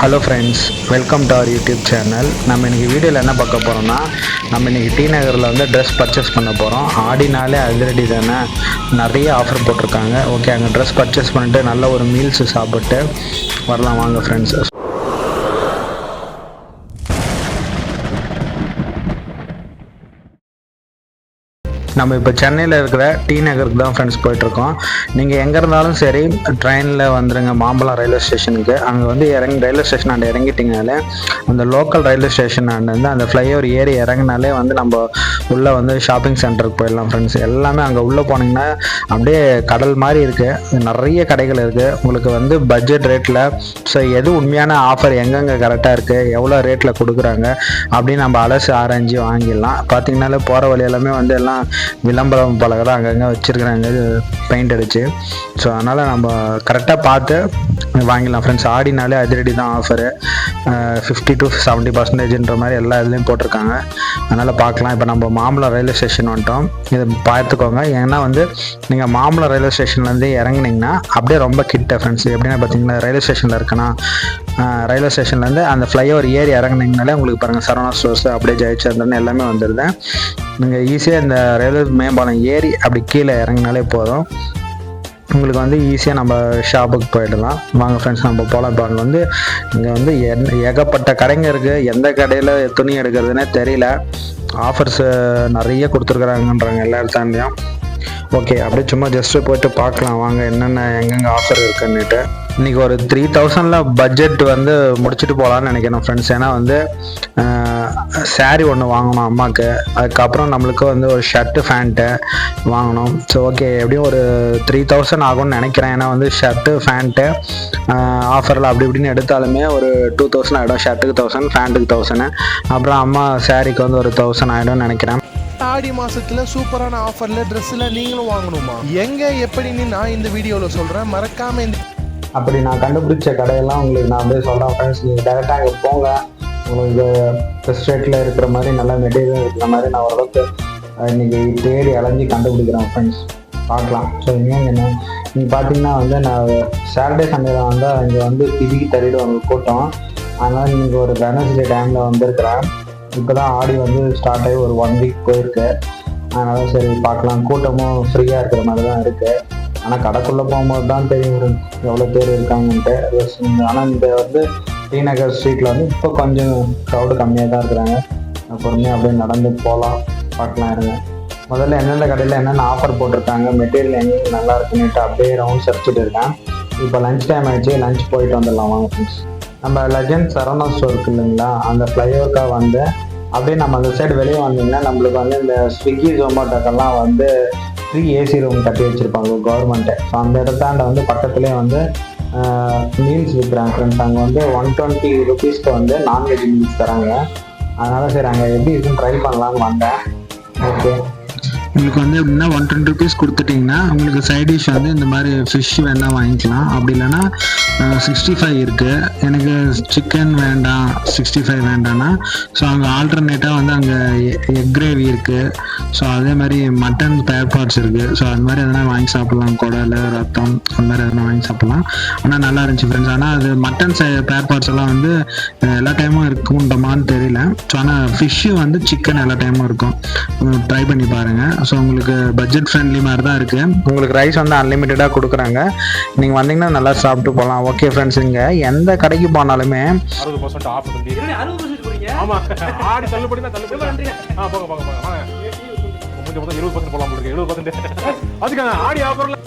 Hello friends, welcome to our YouTube channel. நம்ம இன்றைக்கி வீடியோவில் என்ன பார்க்க போகிறோம்னா, நம்ம இன்றைக்கி டி நகரில் வந்து ட்ரெஸ் பர்ச்சேஸ் பண்ண போகிறோம். ஆடினாலே அதிரடி தானே, நிறைய ஆஃபர் போட்டிருக்காங்க. ஓகே, அங்கே ட்ரெஸ் பர்ச்சேஸ் பண்ணிட்டு நல்ல ஒரு மீல்ஸ் சாப்பிட்டு வரலாம் வாங்க ஃப்ரெண்ட்ஸ். நம்ம இப்போ சென்னையில் இருக்கிற டி நகருக்கு தான் ஃப்ரெண்ட்ஸ் போயிட்டுருக்கோம். நீங்கள் எங்கே இருந்தாலும் சரி ட்ரெயினில் வந்துடுங்க மாம்பழம் ரயில்வே ஸ்டேஷனுக்கு. அங்கே வந்து ரயில்வே ஸ்டேஷன் அண்ட் இறங்கிட்டிங்கனாலே அந்த லோக்கல் ரயில்வே ஸ்டேஷன் வந்து அந்த ஃப்ளைஓவர் ஏறி இறங்கினாலே வந்து நம்ம உள்ளே வந்து ஷாப்பிங் சென்டருக்கு போயிடலாம் ஃப்ரெண்ட்ஸ். எல்லாமே அங்கே உள்ளே போனீங்கன்னா அப்படியே கடல் மாதிரி இருக்குது, நிறைய கடைகள் இருக்குது. உங்களுக்கு வந்து பட்ஜெட் ரேட்டில் ஸோ எது உண்மையான ஆஃபர் எங்கெங்கே கரெக்டாக இருக்குது, எவ்வளோ ரேட்டில் கொடுக்குறாங்க அப்படின்னு நம்ம அலசி ஆராய்ஞ்சி வாங்கிடலாம். பார்த்தீங்கன்னாலே போகிற வழி எல்லாமே வந்து எல்லாம் விளம்பரம் பலகலாம் அங்கங்கே வச்சுருக்குறாங்க பெயிண்ட் அடிச்சு. ஸோ அதனால் நம்ம கரெக்டாக பார்த்து வாங்கிடலாம் ஃப்ரெண்ட்ஸ். ஆடினாலே அதிரடி தான் ஆஃபரு, 50 to 70% மாதிரி எல்லா இதுலேயும் போட்டிருக்காங்க. அதனால் பார்க்கலாம். இப்போ நம்ம மாம்பழம் ரயில்வே ஸ்டேஷன் வந்துட்டோம், இதை பார்த்துக்கோங்க. ஏன்னா வந்து நீங்கள் மாம்பழம் ரயில்வே ஸ்டேஷன்லேருந்து இறங்குனீங்கன்னா அப்படியே ரொம்ப கிட்ட ஃப்ரெண்ட்ஸ். எப்படின்னா பார்த்தீங்கன்னா ரயில்வே ஸ்டேஷனில் இருக்குன்னா ரயில்வே ஸ்டேஷன்லேருந்து அந்த ஃப்ளைஓவர் ஏறி இறங்குனீங்கனாலே உங்களுக்கு பாருங்கள் சரவணா ஸ்டோர்ஸ் அப்படியே ஜெயச்சந்திரன் எல்லாமே வந்துடுது. நீங்கள் ஈஸியாக இந்த ரயில்வே மேம்பாலம் ஏறி அப்படி கீழே இறங்கினாலே போதும், உங்களுக்கு வந்து ஈஸியாக நம்ம ஷாப்புக்கு போயிடலாம். வாங்க ஃப்ரெண்ட்ஸ் நம்ம போகலாம். இப்போ அங்கே வந்து இங்கே வந்து ஏகப்பட்ட கடைங்க இருக்குது. எந்த கடையில் துணி எடுக்கிறதுனே தெரியல. ஆஃபர்ஸ் நிறைய கொடுத்துருக்குறாங்கன்றாங்க எல்லா இடத்துலையும். ஓகே, அப்படியே சும்மா ஜஸ்ட்டு போய்ட்டு பார்க்கலாம் வாங்க என்னென்ன எங்கெங்கே ஆஃபர் இருக்குன்னுட்டு. இன்றைக்கி ஒரு 3000 பட்ஜெட் வந்து முடிச்சுட்டு போகலான்னு நினைக்கிறேன் ஃப்ரெண்ட்ஸ். ஏன்னா வந்து சாரீ ஒன்று வாங்கணும் அம்மாவுக்கு, அதுக்கப்புறம் நம்மளுக்கு வந்து ஒரு ஷர்ட்டு ஃபேண்ட்டு வாங்கணும். ஸோ ஓகே, எப்படியும் ஒரு 3000 ஆகும்னு நினைக்கிறேன். ஏன்னா வந்து ஷர்ட்டு ஃபேண்ட்டு ஆஃபரில் அப்படி இப்படின்னு எடுத்தாலுமே ஒரு 2000 ஆகிடும். ஷர்ட்டுக்கு 1000, ஃபேண்ட்டுக்கு 1000, அப்புறம் அம்மா சாரீக்கு வந்து ஒரு 1000 ஆகிடும்னு நினைக்கிறேன். ஆடி மாசத்துல சூப்பரான ஆஃபர்ல ட்ரெஸ்ல நீங்களும் வாங்கணுமா? எங்க எப்படின்னு நான் இந்த வீடியோவில் சொல்றேன், மறக்காம இந்த அப்படி நான் கண்டுபிடிச்ச கடையெல்லாம் உங்களுக்கு நான் அப்படியே சொல்கிறேன் ஃப்ரெண்ட்ஸ். நீங்கள் டேரெக்டாக அங்கே போங்க, உங்களுக்கு பெஸ்ட் ரேட்டில் இருக்கிற மாதிரி நல்ல மெட்டீரியல் இருக்கிற மாதிரி நான் ஓரளவுக்கு இன்றைக்கி தேடி அலைஞ்சி கண்டுபிடிக்கிறேன் ஃப்ரெண்ட்ஸ். பார்க்கலாம். ஸோ இங்கே என்ன நீங்கள் பார்த்தீங்கன்னா வந்து நான் சாட்டர்டே சண்டேல வந்து இங்கே வந்து பிதிக்கி தள்ளிடுவாங்க கூட்டம். அதனால் இன்றைக்கி ஒரு வெனஸ்டே டைமில் வந்திருக்கிறேன். இப்போ தான் ஆடி வந்து ஸ்டார்ட் ஆகி ஒரு 1 வீக் போயிருக்கு. அதனால் சரி பார்க்கலாம், கூட்டமும் ஃப்ரீயாக இருக்கிற மாதிரி தான் இருக்குது. ஆனால் கடைக்குள்ளே போகும்போது தான் தெரியும் எவ்வளோ பேர் இருக்காங்கன்ட்டு. ஆனால் இந்த வந்து டி நகர் ஸ்ட்ரீட்டில் வந்து இப்போ கொஞ்சம் க்ரௌடு கம்மியாக தான் இருக்கிறாங்க. பொறுமையாக அப்படியே நடந்து போகலாம், பார்க்கலாம் இருங்க. முதல்ல எந்தெந்த கடையில் என்னென்ன ஆஃபர் போட்டிருக்காங்க, மெட்டீரியல் எங்கேயும் நல்லா இருக்குன்னுட்டு அப்படியே ரவுண்ட்ஸ் அடிச்சுட்டு இருக்கேன். இப்போ லஞ்ச் டைம் ஆகிடுச்சு, லஞ்ச் போயிட்டு வந்துடலாம் வாங்க ஃப்ரெண்ட்ஸ். நம்ம லெஜண்ட் சரவணா ஸ்டோர் இருக்குது இல்லைங்களா, அந்த ஃப்ளைஓவருக்காக வந்து அப்படியே நம்ம அந்த சைடு வெளியே வந்தீங்கன்னா நம்மளுக்கு வந்து இந்த ஸ்விக்கி ஜொமேட்டோக்கெல்லாம் வந்து ஃப்ரீ ஏசி ரூம் கட்டி வச்சுருப்பாங்க கவர்மெண்ட்டு. ஸோ அந்த இடத்தாண்ட வந்து பக்கத்துலேயே வந்து மீல்ஸ் விற்கிறாங்க ஃப்ரெண்ட்ஸ். அங்கே வந்து 120 rupeesக்கு வந்து நான்வெஜ் மீல்ஸ் தராங்க. அதனால் சரி அங்கே எப்படி இருக்குன்னு ட்ரை பண்ணலான்னு வந்தேன். ஓகே, உங்களுக்கு வந்து எப்படின்னா 120 rupees கொடுத்துட்டிங்கன்னா உங்களுக்கு சைட் டிஷ் வந்து இந்த மாதிரி ஃபிஷ் வேணால் வாங்கிக்கலாம். அப்படி இல்லைன்னா 65 இருக்குது. எனக்கு சிக்கன் வேண்டாம், 65 வேண்டாம்னா ஸோ அங்கே ஆல்டர்னேட்டாக வந்து அங்கே எக் கிரேவி இருக்குது. ஸோ அதே மாதிரி மட்டன் ஸ்பேர் பார்ட்ஸ் இருக்குது. ஸோ அது மாதிரி எதனா வாங்கி சாப்பிட்லாம், குடல், ரத்தம் அந்த மாதிரி எதனா வாங்கி சாப்பிட்லாம். ஆனால் நல்லா இருந்துச்சு ஃப்ரெண்ட்ஸ். ஆனால் அது மட்டன் ஸ்பேர் பார்ட்ஸ் எல்லாம் வந்து எல்லா டைமும் இருக்குன்றமான்னு தெரியல. ஸோ ஆனால் ஃபிஷ்ஷு வந்து சிக்கன் எல்லா டைமும் இருக்கும். ட்ரை பண்ணி பாருங்கள். ஸோ உங்களுக்கு பட்ஜெட் ஃப்ரெண்ட்லி மாதிரி தான் இருக்குது. உங்களுக்கு ரைஸ் வந்து அன்லிமிட்டடாக கொடுக்குறாங்க. நீங்கள் வந்தீங்கன்னா நல்லா சாப்பிட்டு போகலாம். ஓகே ஃப்ரெண்ட்ஸ், இங்கே எந்த கடைக்கு போனாலுமே 60% ஆஃப் தம்பி. 60% போறீங்க? ஆமா, ஆடி தள்ளுபடி தான் தள்ளுபடி. போங்க 20% போலாம் உங்களுக்கு. 70% அதுக்கான ஆடி ஆஃபர்ல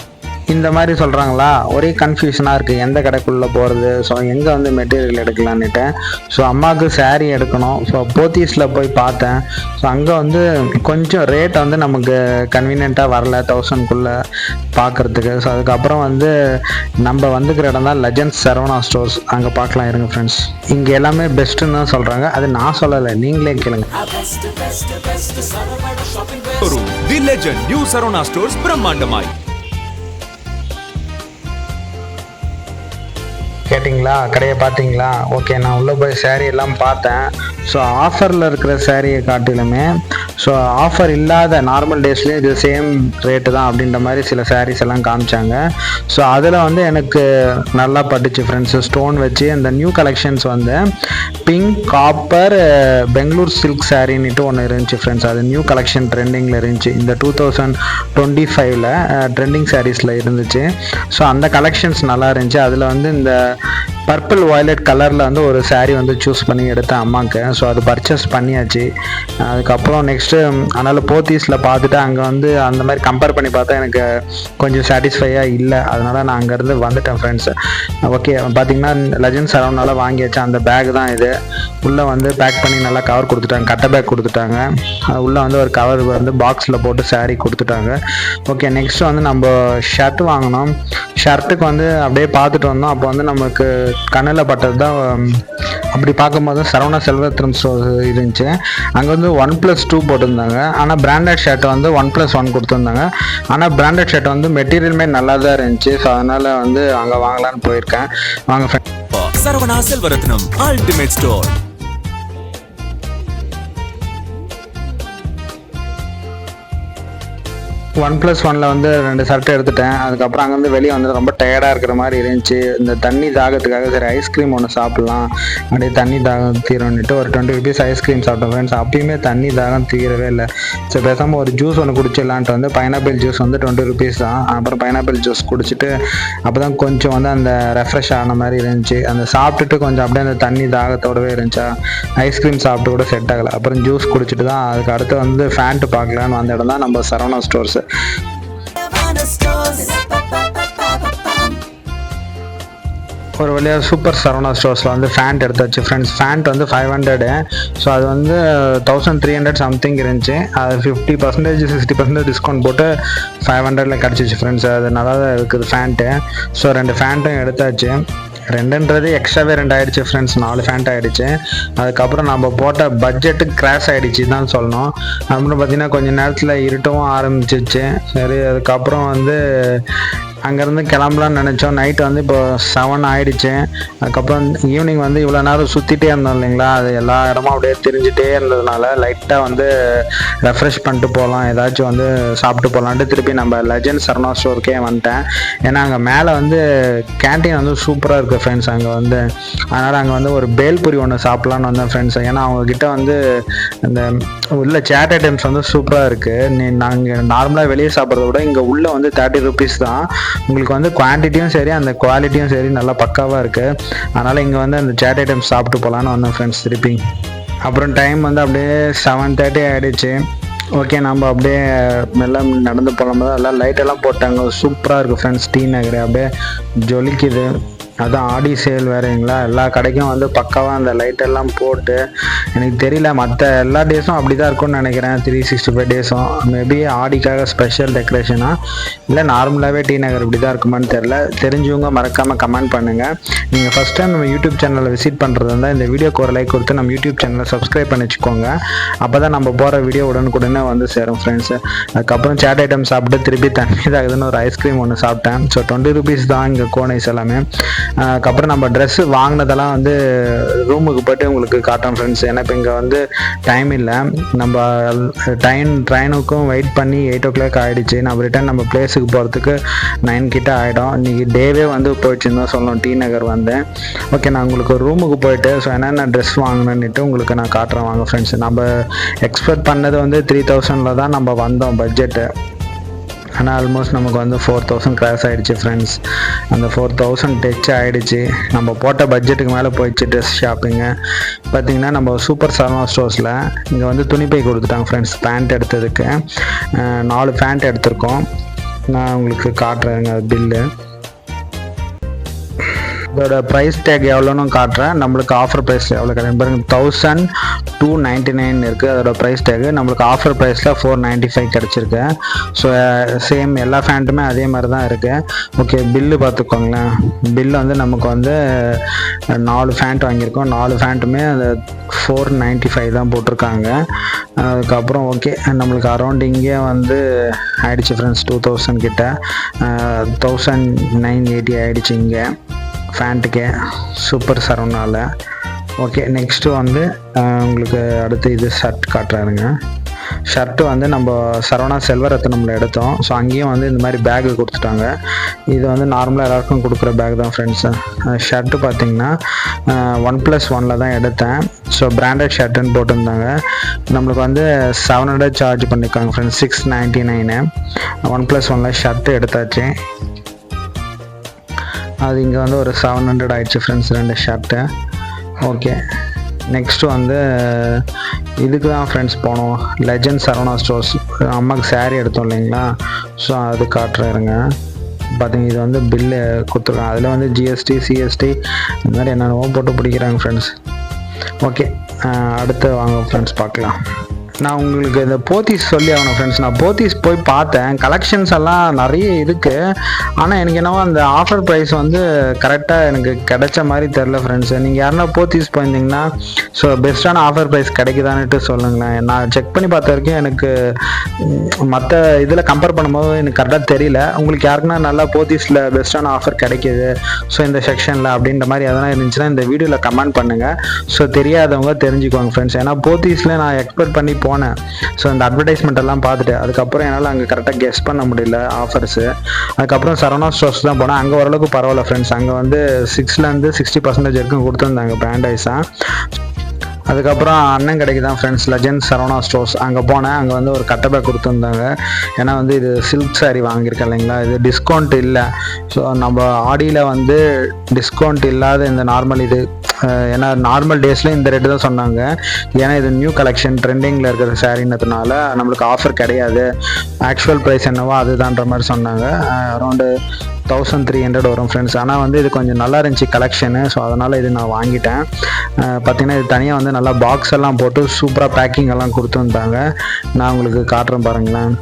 இந்த மாதிரி சொல்கிறாங்களா, ஒரே கன்ஃபியூஷனாக இருக்குது எந்த கடைக்குள்ளே போகிறது. ஸோ எங்கே வந்து மெட்டீரியல் எடுக்கலான்னுட்டு. ஸோ அம்மாவுக்கு சாரீ எடுக்கணும். ஸோ போத்தீஸில் போய் பார்த்தேன். ஸோ அங்கே வந்து கொஞ்சம் ரேட் வந்து நமக்கு கன்வீனியண்ட்டாக வரல 1000க்குள்ளே பார்க்குறதுக்கு. ஸோ அதுக்கப்புறம் வந்து நம்ம வந்துக்கிற இடம் தான் லெஜண்ட் சரவணா ஸ்டோர்ஸ். அங்கே பார்க்கலாம் இருங்க ஃப்ரெண்ட்ஸ். இங்கே எல்லாமே பெஸ்ட்டுன்னு தான் சொல்கிறாங்க, அது நான் சொல்லலை, நீங்களே கேளுங்க. The legend new Saravana stores பிரம்மாண்டமாய் கேட்டிங்களா, கடையை பார்த்தீங்களா? ஓகே, நான் உள்ளே போய் saree எல்லாம் பார்த்தேன். ஸோ ஆஃபரில் இருக்கிற சாரியை காட்டிலுமே ஸோ ஆஃபர் இல்லாத நார்மல் டேஸ்லேயே இது சேம் ரேட்டு தான் அப்படின்ற மாதிரி சில sarees எல்லாம் காமிச்சாங்க. ஸோ அதில் வந்து எனக்கு நல்லா பட்டுச்சு ஃப்ரெண்ட்ஸ். ஸ்டோன் வச்சு அந்த நியூ கலெக்ஷன்ஸ் வந்து பிங்க் காப்பர் பெங்களூர் சில்க் சாரின்னுட்டு ஒன்று இருந்துச்சு ஃப்ரெண்ட்ஸ். அது நியூ கலெக்ஷன் ட்ரெண்டிங்கில் இருந்துச்சு. இந்த 2025 ட்ரெண்டிங் சாரீஸில் இருந்துச்சு. ஸோ அந்த கலெக்ஷன்ஸ் நல்லா இருந்துச்சு. அதில் வந்து இந்த பர்பிள் வயலட் கலரில் வந்து ஒரு saree வந்து சூஸ் பண்ணி எடுத்தேன் அம்மாவுக்கு. ஸோ அது பர்ச்சேஸ் பண்ணியாச்சு. அதுக்கப்புறம் நெக்ஸ்ட்டு அதனால் போத்தீஸில் பார்த்துட்டு அங்கே வந்து அந்த மாதிரி கம்பேர் பண்ணி பார்த்தா எனக்கு கொஞ்சம் சாட்டிஸ்ஃபையாக இல்லை. அதனால் நான் அங்கேருந்து வந்துட்டேன் ஃப்ரெண்ட்ஸ். ஓகே, பார்த்தீங்கன்னா லெஜண்ட் சரவணால வாங்கியாச்சு. அந்த பேக் தான் இது. உள்ளே வந்து பேக் பண்ணி நல்லா கவர் கொடுத்துட்டாங்க, கட்டை பேக் கொடுத்துட்டாங்க. உள்ளே வந்து ஒரு கவர் வந்து பாக்ஸில் போட்டு saree கொடுத்துட்டாங்க. ஓகே, நெக்ஸ்ட்டு வந்து நம்ம ஷர்ட் வாங்கினோம். ஷர்ட்டுக்கு வந்து அப்படியே பார்த்துட்டு வந்தோம். அப்போ வந்து நமக்கு கண்ணில் பட்டது தான். அப்படி பார்க்கும்போது சரவணா செல்வரத்னம் ஸ்டோர் இருந்துச்சு. அங்கே வந்து 1+2 போட்டிருந்தாங்க. ஆனால் பிராண்டட் ஷர்ட் வந்து 1+1 கொடுத்துருந்தாங்க. ஆனால் பிராண்டட் ஷர்ட் வந்து மெட்டீரியலுமே நல்லா தான் இருந்துச்சு. ஸோ அதனால் வந்து அங்கே வாங்கலான்னு போயிருக்கேன். வாங்க சரவணா செல்வரத்னம் அல்டிமேட் ஸ்டோர். 1+1 வந்து 2 ஷர்ட் எடுத்துட்டேன். அதுக்கப்புறம் அங்கேருந்து வெளியே வந்து ரொம்ப டயர்டாக இருக்கிற மாதிரி இருந்துச்சு. இந்த தண்ணி தாகத்துக்காக சரி ஐஸ்கிரீம் ஒன்று சாப்பிட்லாம், அப்படியே தண்ணி தாகம் தீரன்னுட்டு ஒரு 20 rupees ஐஸ்கிரீம் சாப்பிட்டேன் ஃப்ரெண்ட்ஸ். அப்பயுமே தண்ணி தாகம் தீரவே இல்லை. ஸோ பேசாமல் ஒரு ஜூஸ் ஒன்று குடிச்சிடலான்ட்டு வந்து பைனாப்பிள் ஜூஸ் வந்து 20 rupees தான். அப்புறம் பைனாப்பிள் ஜூஸ் குடிச்சிட்டு அப்போ தான் கொஞ்சம் வந்து அந்த ரெஃப்ரெஷ் ஆன மாதிரி இருந்துச்சு. அந்த சாப்பிட்டுட்டு கொஞ்சம் அப்படியே அந்த தண்ணி தாகத்தோடவே இருந்துச்சா. ஐஸ்கிரீம் சாப்பிட்டு கூட செட் ஆகலை. அப்புறம் ஜூஸ் குடிச்சிட்டு தான் அதுக்கு அடுத்து வந்து ஃபேண்ட் பார்க்கலான்னு வந்த இடம் தான் நம்ம சரவணா ஸ்டோர்ஸ். ஒரு வழியாக சூப்பர் சரவணா ஸ்டோர்ஸில் வந்து ஃபேண்ட் எடுத்தாச்சு ஃப்ரெண்ட்ஸ். ஃபேண்ட் வந்து 500. ஸோ அது வந்து 1300 சம்திங் இருந்துச்சு. அது 50% 60% டிஸ்கவுண்ட் போட்டு 500 கிடச்சிச்சு ஃப்ரெண்ட்ஸ். அது நல்லா தான் இருக்குது ஃபேண்ட்டு. ஸோ 2 ஃபேண்ட்டும் எடுத்தாச்சு. 2ன்றது எக்ஸ்ட்ராவே 2 ஆகிடுச்சு ஃப்ரெண்ட்ஸ். 4 ஃபேண்ட் ஆகிடுச்சு. அதுக்கப்புறம் நம்ம போட்ட பட்ஜெட்டு கிராஷ் ஆகிடுச்சு தான் சொல்லணும். அப்புறம் பார்த்திங்கன்னா கொஞ்சம் நேரத்தில் இருட்டவும் ஆரம்பிச்சிச்சு. சரி, அதுக்கப்புறம் வந்து அங்கேருந்து கிளம்பலான்னு நினச்சோம். நைட்டு வந்து இப்போ 7 ஆகிடுச்சு. அதுக்கப்புறம் ஈவினிங் வந்து இவ்வளோ நேரம் சுற்றிட்டே இருந்தோம் இல்லைங்களா, அது எல்லா இடமும் அப்படியே தெரிஞ்சுட்டே இருந்ததுனால லைட்டாக வந்து ரெஃப்ரெஷ் பண்ணிட்டு போகலாம், ஏதாச்சும் வந்து சாப்பிட்டு போகலான்ட்டு திருப்பி நம்ம லெஜண்ட் சரவணா ஸ்டோருக்கே வந்துட்டேன். ஏன்னா அங்கே மேலே வந்து கேன்டீன் வந்து சூப்பராக இருக்குது ஃப்ரெண்ட்ஸ் அங்கே வந்து. அதனால் அங்கே வந்து ஒரு பேல்பூரி ஒன்று சாப்பிட்லான்னு வந்தேன் ஃப்ரெண்ட்ஸ். ஏன்னா அவங்கக்கிட்ட வந்து இந்த உள்ள சேட் ஐட்டம்ஸ் வந்து சூப்பராக இருக்குது. நாங்கள் நார்மலாக வெளியே சாப்பிட்றத விட இங்கே உள்ளே வந்து 30 rupees தான். உங்களுக்கு வந்து குவான்டிட்டியும் சரி அந்த குவாலிட்டியும் சரி நல்லா பக்காவாக இருக்குது. அதனால் இங்கே வந்து அந்த சேட் ஐட்டம்ஸ் சாப்பிட்டு போகலான்னு வந்தோம் ஃப்ரெண்ட்ஸ் திருப்பி. அப்புறம் டைம் வந்து அப்படியே 7:30 ஆகிடுச்சு. ஓகே, நம்ம அப்படியே மெல்ல நடந்து போகும்போது எல்லாம் லைட்டெல்லாம் போட்டாங்க. சூப்பராக இருக்குது ஃப்ரெண்ட்ஸ். டி நகர் அப்படியே ஜொலிக்குது. அதான் ஆடி சேல் வேறுங்களா, எல்லா கடைக்கும் வந்து பக்காவாக அந்த லைட்டெல்லாம் போட்டு. எனக்கு தெரியல மற்ற எல்லா டேஸும் அப்படி தான் இருக்கும்னு நினைக்கிறேன். 365 டேஸும் மேபி ஆடிக்காக ஸ்பெஷல் டெக்கரேஷனாக இல்லை நார்மலாகவே டி நகர் இப்படி தான் இருக்குமான்னு தெரில. தெரிஞ்சவங்க மறக்காமல் கமெண்ட் பண்ணுங்கள். நீங்கள் ஃபஸ்ட் டைம் நம்ம யூடியூப் சேனலில் விசிட் பண்ணுறது இருந்தால் இந்த வீடியோக்கு ஒரு லைக் கொடுத்து நம்ம யூடியூப் சேனலை சப்ஸ்கிரைப் பண்ணி வச்சுக்கோங்க. அப்போ தான் நம்ம போகிற வீடியோ உடனுக்குடனே வந்து சேரும் ஃப்ரெண்ட்ஸ். அதுக்கப்புறம் சேட் ஐட்டம் சாப்பிட்டு திருப்பி தண்ணி தாகுதுன்னு ஒரு ஐஸ்கிரீம் ஒன்று சாப்பிட்டேன். ஸோ 20 rupees தான் இங்கே கோனைஸ் எல்லாமே. அதுக்கப்புறம் நம்ம ட்ரெஸ்ஸு வாங்கினதெல்லாம் வந்து ரூமுக்கு போய்ட்டு உங்களுக்கு காட்டுறோம் ஃப்ரெண்ட்ஸ். ஏன்னா இப்போ இங்கே வந்து டைம் இல்லை. நம்ம ட்ரெயினுக்கும் வெயிட் பண்ணி 8 o'clock ஆகிடுச்சு. நம்ம ரிட்டர்ன் நம்ம பிளேஸுக்கு போகிறதுக்கு 9 கிட்ட ஆகிடும். இன்றைக்கி டேவே வந்து போயிடுச்சுன்னு தான் சொல்லணும். டி நகர் வந்தேன். ஓகே, நான் உங்களுக்கு ரூமுக்கு போயிட்டு ஸோ என்னென்ன ட்ரெஸ் வாங்கினேன்னுட்டு உங்களுக்கு நான் காட்டுறேன் வாங்க ஃப்ரெண்ட்ஸ். நம்ம எக்ஸ்பெக்ட் பண்ணது வந்து 3000 தான் நம்ம வந்தோம் பட்ஜெட்டு. ஆனால் ஆல்மோஸ்ட் நமக்கு வந்து 4000 கிராஸ் ஆகிடுச்சு ஃப்ரெண்ட்ஸ். அந்த 4000 டச் ஆகிடுச்சு. நம்ம போட்ட பட்ஜெட்டுக்கு மேலே போயிடுச்சு ட்ரெஸ் ஷாப்பிங்கு. பார்த்திங்கன்னா நம்ம சூப்பர் சரவணா ஸ்டோர்ஸில் இங்கே வந்து துணிப்பை கொடுத்துட்டாங்க ஃப்ரெண்ட்ஸ். பேண்ட் எடுத்ததுக்கு 4 பேண்ட் எடுத்திருக்கோம். நான் உங்களுக்கு காட்டுறேங்க பில்லு. இதோட ப்ரைஸ் டேக் எவ்வளோன்னு காட்டுறேன். நம்மளுக்கு ஆஃபர் ப்ரைஸில் எவ்வளோ கிடைக்கும் பாருங்க. 1299 இருக்குது அதோட ப்ரைஸ் டேக்கு. நம்மளுக்கு ஆஃபர் ப்ரைஸில் 495 கிடச்சிருக்கு. ஸோ சேம் எல்லா ஃபேண்ட்டுமே அதே மாதிரி தான் இருக்குது. Okay, bill பார்த்துக்கோங்களேன். பில்லு வந்து நமக்கு வந்து 4 ஃபேண்ட் வாங்கியிருக்கோம். 4 ஃபேண்ட்டுமே அது 495 தான் போட்டிருக்காங்க. அதுக்கப்புறம் ஓகே, நம்மளுக்கு அரௌண்ட் இங்கே வந்து ஆயிடுச்சு ஃப்ரெண்ட்ஸ் 2000 கிட்ட. 1980 ஆயிடுச்சு இங்கே. ஃபேண்ட்டுக்கே சூப்பர் சரவணாவில். ஓகே, நெக்ஸ்ட்டு வந்து உங்களுக்கு அடுத்து இது ஷர்ட் காட்டுறாருங்க. ஷர்ட்டு வந்து நம்ம சரவணா செல்வரத்னம்ல எடுத்தோம். ஸோ அங்கேயும் வந்து இந்த மாதிரி பேகு கொடுத்துட்டாங்க. இது வந்து நார்மலாக எல்லாருக்கும் கொடுக்குற பேக் தான் ஃப்ரெண்ட்ஸு. ஷர்ட்டு பார்த்தீங்கன்னா 1+1 தான் எடுத்தேன். ஸோ பிராண்டட் ஷர்ட்டுன்னு போட்டிருந்தாங்க. நம்மளுக்கு வந்து 700 சார்ஜ் பண்ணியிருக்காங்க ஃப்ரெண்ட்ஸ். 699 1+1 ஷர்ட்டு எடுத்தாச்சு. அது இங்கே வந்து ஒரு 700 ஆயிடுச்சு ஃப்ரெண்ட்ஸ் 2 ஷர்ட்டு. ஓகே, நெக்ஸ்ட்டு வந்து இதுக்கு தான் ஃப்ரெண்ட்ஸ் போனோம். Legend Saravana stores. அம்மாவுக்கு சாரீ எடுத்தோம் இல்லைங்களா, ஸோ அது காட்டுறாருங்க. பார்த்தீங்க, இது வந்து பில்லு கொடுத்துருக்காங்க. அதில் வந்து ஜிஎஸ்டி சிஎஸ்டி இந்த மாதிரி என்னென்னவோ போட்டு பிடிக்கிறாங்க ஃப்ரெண்ட்ஸ். ஓகே, அடுத்து வாங்க ஃப்ரெண்ட்ஸ் பார்க்கலாம். நான் உங்களுக்கு இந்த போத்தீஸ் சொல்லி ஆகணும் ஃப்ரெண்ட்ஸ். நான் போத்தீஸ் போய் பார்த்தேன். கலெக்ஷன்ஸ் எல்லாம் நிறைய இருக்குது. ஆனால் எனக்கு என்னவோ அந்த ஆஃபர் ப்ரைஸ் வந்து கரெக்டாக எனக்கு கிடைச்ச மாதிரி தெரில ஃப்ரெண்ட்ஸ். நீங்கள் யாருன்னா போத்தீஸ் போயிருந்தீங்கன்னா ஸோ பெஸ்ட்டான ஆஃபர் ப்ரைஸ் கிடைக்குதான்னுட்டு சொல்லுங்களேன். நான் செக் பண்ணி பார்த்த வரைக்கும் எனக்கு மற்ற இதில் கம்பேர் பண்ணும்போது எனக்கு கரெக்டாக தெரியல. உங்களுக்கு யாருக்குன்னா நல்லா போத்தீஸில் பெஸ்ட்டான ஆஃபர் கிடைக்கிது ஸோ இந்த செக்ஷனில் அப்படின்ற மாதிரி எதனா இருந்துச்சுன்னா இந்த வீடியோவில் கமெண்ட் பண்ணுங்கள். ஸோ தெரியாதவங்க தெரிஞ்சுக்குவாங்க ஃப்ரெண்ட்ஸ். ஏன்னா போத்தீஸில் நான் எக்ஸ்பெக்ட் பண்ணி போனேன். ஸோ இந்த அட்வர்டைஸ்மெண்ட் எல்லாம் பார்த்துட்டு அதுக்கப்புறம் என்னால் அங்கே கரெக்டாக கெஸ் பண்ண முடியல ஆஃபர்ஸு. அதுக்கப்புறம் சரவணா ஸ்டோர்ஸ் தான் போனேன். அங்கே ஓரளவுக்கு பரவாயில்ல ஃப்ரெண்ட்ஸ். அங்கே வந்து 6% 60% வரைக்கும் கொடுத்துருந்தாங்க பிராண்டைஸாக. அதுக்கப்புறம் அண்ணன் கடைக்கு தான் ஃப்ரெண்ட்ஸ், லெஜண்ட் சரவணா ஸ்டோர்ஸ். அங்கே போனேன். அங்கே வந்து ஒரு கட்டை பேக் கொடுத்துருந்தாங்க. ஏன்னா வந்து இது சில்க் சாரீ வாங்கியிருக்கேன் இல்லைங்களா, இது டிஸ்கவுண்ட் இல்லை. ஸோ நம்ம ஆடியில் வந்து டிஸ்கவுண்ட் இல்லாத இந்த நார்மல் இது, ஏன்னா நார்மல் டேஸில் இந்த ரேட்டு தான் சொன்னாங்க. ஏன்னா இது நியூ கலெக்ஷன் ட்ரெண்டிங்கில் இருக்கிற சாரீனதுனால நம்மளுக்கு ஆஃபர் கிடையாது. ஆக்சுவல் ப்ரைஸ் என்னவோ அதுதான்ற மாதிரி சொன்னாங்க. அரௌண்டு 1300 வரும் ஃப்ரெண்ட்ஸ். ஆனால் வந்து இது கொஞ்சம் நல்லா இருந்துச்சு கலெக்ஷனு. ஸோ அதனால் இது நான் வாங்கிட்டேன். பார்த்திங்கன்னா இது தனியாக வந்து நல்லா பாக்ஸ் எல்லாம் போட்டு சூப்பராக பேக்கிங் எல்லாம் கொடுத்துருந்தாங்க. நான் உங்களுக்கு காட்டுறேன் பாருங்களேன்.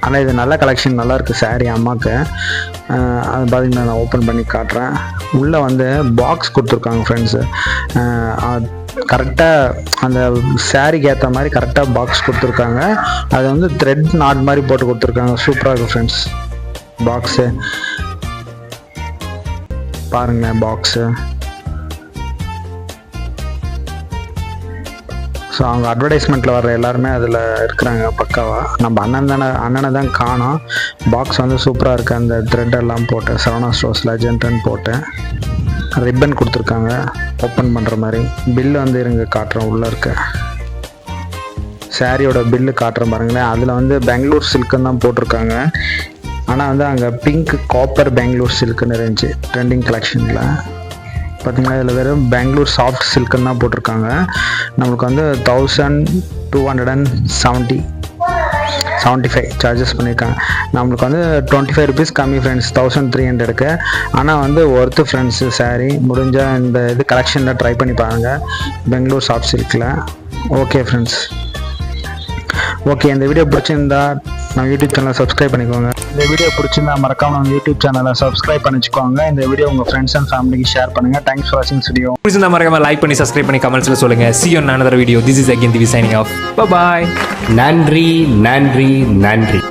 ஆனால் இது நல்ல கலெக்ஷன், நல்லா இருக்குது சாரீ அம்மாவுக்கு. அது பார்த்திங்கன்னா நான் ஓப்பன் பண்ணி காட்டுறேன். உள்ளே வந்து பாக்ஸ் கொடுத்துருக்காங்க ஃப்ரெண்ட்ஸு. கரெக்டாக அந்த சாரீக்கு ஏற்ற மாதிரி கரெக்டாக பாக்ஸ் கொடுத்துருக்காங்க. அது வந்து த்ரெட் நாட் மாதிரி போட்டு கொடுத்துருக்காங்க. சூப்பராக இருக்குது ஃப்ரெண்ட்ஸ் பாக்ஸு. பாருங்களேன் பாக்ஸு. ஸோ அவங்க அட்வர்டைஸ்மெண்ட்டில் வர்ற எல்லாருமே அதில் இருக்கிறாங்க பக்காவாக. நம்ம அண்ணனை தான் காணோம். பாக்ஸ் வந்து சூப்பராக இருக்குது. அந்த த்ரெட் எல்லாம் போட்டு சரவணா ஸ்டோர்ஸ் லெஜண்ட்னு போட்டு ரிப்பன் கொடுத்துருக்காங்க ஓப்பன் பண்ணுற மாதிரி. பில்லு வந்து இருங்க காட்டுறோம். உள்ளே இருக்க சாரியோட பில்லு காட்டுறேன் பாருங்களேன். அதில் வந்து பெங்களூர் சில்க்குன்னு தான் போட்டிருக்காங்க. ஆனால் வந்து அங்கே பிங்க் காப்பர் பெங்களூர் சில்க்குன்னு இருந்துச்சு ட்ரெண்டிங் கலெக்ஷனில். பார்த்திங்கன்னா இதில் வெறும் பெங்களூர் சாஃப்ட் சில்க்குன்னு தான் போட்டிருக்காங்க. நம்மளுக்கு வந்து 1275 சார்ஜஸ் பண்ணியிருக்காங்க. நம்மளுக்கு வந்து 25 ருபீஸ் கம்மி ஃப்ரெண்ட்ஸ் 1300க்கு. ஆனால் வந்து ஒர்த்து ஃப்ரெண்ட்ஸு சாரீ. முடிஞ்சால் இந்த இது கலெக்ஷனில் ட்ரை பண்ணி பாருங்கள் பெங்களூர் சாஃப்ட் சில்கில். ஓகே ஃப்ரெண்ட்ஸ், ஓகே, இந்த வீடியோ பிடிச்சிருந்தா நம்ம யூடியூப் சேனலை சப்ஸ்கிரைப் பண்ணிக்கோங்க. இந்த வீடியோ பிடிச்சிருந்தா மறக்காம நம்ம யூடியூப் சேனலை சப்ஸ்கிரைப் பண்ணிச்சுக்கோங்க. இந்த வீடியோ உங்கள் ஃப்ரெண்ட்ஸ் அண்ட் ஃபேமிலிக்கு ஷேர் பண்ணுங்கள். தேங்க்ஸ் ஃபார் வாட்சிங் வீடியோ. பிடிச்சிருந்தா மறக்காம லைக் பண்ணி சப்ஸ்கிரைப் பண்ணி கமெண்ட்ஸில் சொல்லுங்கள். See you on another video. This is again Divi signing off. Bye bye. நன்றி நன்றி நன்றி.